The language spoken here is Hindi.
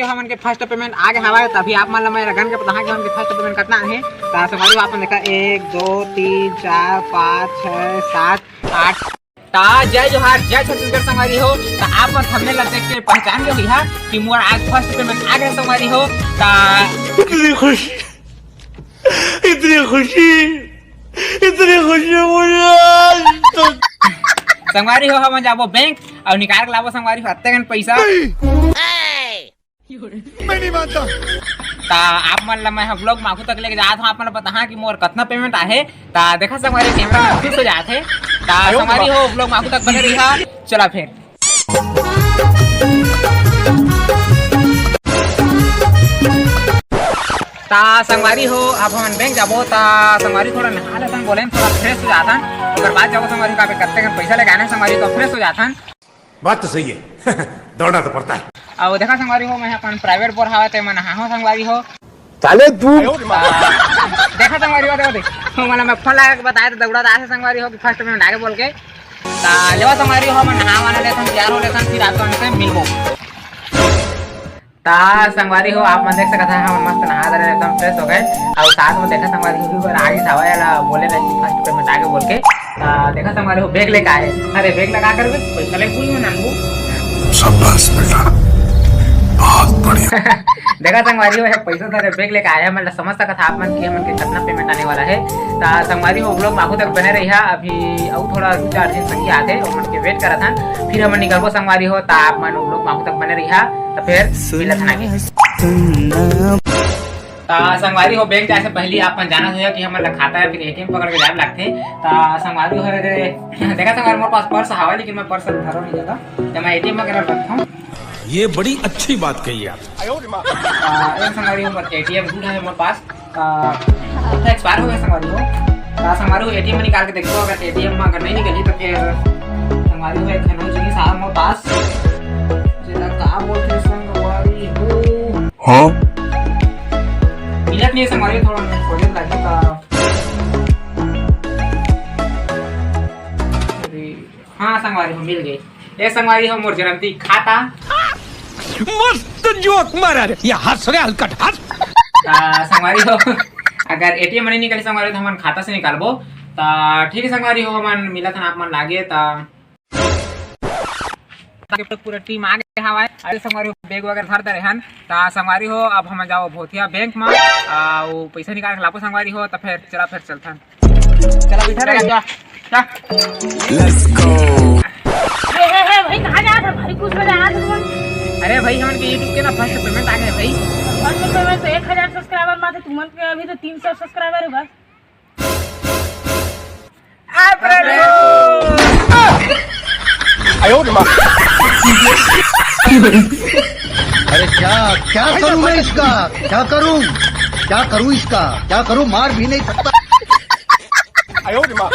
हमन के फर्स्ट पेमेंट आ गए हमारे तभी आप मान लो मेरा गन के पता है कि हमन के फर्स्ट पेमेंट कितना है ता संगवारी आपन देखा 1 2 3 4 5 6 7 8 ता जय जोहार जय छत्तीसगढ़ संगवारी हो ता आप थंबनेल ला देख के पहचान गए होइहा कि मोर आज फर्स्ट पेमेंट आ गए संगवारी हो ता इतनी खुशी मुझे संगवारी हो हम जाबो बैंक और निकाल के लाबो संगवारी हत्ते गन पैसा मैं नहीं मानता ता आप मन ला मैं ब्लॉग माखू तक लेके जात हूं आप मन पता कि मोर कितना पेमेंट आहे ता देखा संगवारी कैमरा में खुश हो जाथे ता संगवारी हो ब्लॉग माखू तक बने रहिहा चला फिर ता संगवारी हो अब हम बैंक जाबो ता संगवारी थोड़ा नहा लेथन बोलेन थोड़ा फ्रेश हो जाथन ओकर बाद जाबो संगवारी का कत्ते कन पैसा लगाने संगवारी तो फ्रेश हो जाथन बात तो सही है दौड़ना तो पड़ता है अब देखा संगवारी हो मैं अपन प्राइवेट बोर हावा ते मन नहा संगवारी हो चले तू देखा संगवारी हो देखो मला मैं फोन लगा के बताया तो दौड़ा आसे संगवारी हो कि फर्स्ट में आगे बोल के ता लेवा संगवारी हो मैं नहा वाला लेथन तैयार हो लेथन फिर आपको उनसे मिलबो ता संगवारी हो आप मन देख सकत है हम मस्त नहा दे एकदम फ्रेश हो गए और साथ में देखा संगवारी हो भी आगे सवाया बोले रही फर्स्ट पेमेंट आगे बोल के देखा संगवारी हो बैग लेके आए अरे बैग लगा कर पैसा ले कोई में नामू शाबाश बेटा बहुत बढ़िया देखा संगवारी हो पैसा सारे बैग लेके आया मतलब समझ सकत आप मन कि हमन के कितना पेमेंट आने वाला है ता संगवारी हो लोग माखू तक बने रहिया अभी और थोड़ा 4 दिन संगी आते और मन के वेट करत हन फिर हमन निकलबो संगवारी हो ता आप मन लोग माखू तक बने रहिया तो फिर मिलत हन आगे ता संगवारी हो बैंक जाए पहले आप मन जाना होया कि हमन ला खाता है फिर एटीएम पकड़ के जाए लगथे ता संगवारी हो देखा संगवारी मोर पास पर्स हवा लेकिन मैं पर्स धरो नहीं जाता तो मैं एटीएम में कर रखता हूं ये बड़ी अच्छी बात कही आप एक संगवारी हो पर एटीएम गुड है मोर पास तो एक्सपायर हो गया संगवारी हो ता संगवारी हो एटीएम में निकाल के देखो अगर एटीएम में अगर नहीं निकली तो फिर संगवारी हो एक खनो जी साहब मोर पास जेला का बोलते संगवारी हो हां मिलत नहीं संगवारी थोड़ा खोजे लगे का हां संगवारी हो मिल गई ये संगवारी हो मोर जन्मती खाता मस्त जोक मारा रे ये हंस रे हलकट हंस संगवारी हो अगर एटीएम नहीं निकले संगवारी तो हमन खाता से निकालबो ता ठीक है संगवारी हो हमन मिलत हन आप मन लागे ता पूरा टीम आ गए हवाए अरे संगवारी हो बैग वगैरह धर दे रहन ता संगवारी हो अब हम जाओ भोथिया बैंक में और पैसा निकाल के लापो संगवारी हो तो फिर चलथन चला बैठा रह जा लेट्स गो हे भाई कहां जा रहा भाई कुछ बजा रहा था अरे भाई हमन के YouTube के ना फर्स्ट पेमेंट आ गए भाई फर्स्ट पेमेंट तो 1000 सब्सक्राइबर माथे तुमन के अभी तो 300 सब्सक्राइबर है बस आयो मां अरे क्या करूं मैं इसका क्या करूं इसका क्या करूं मार भी नहीं सकता आयो मां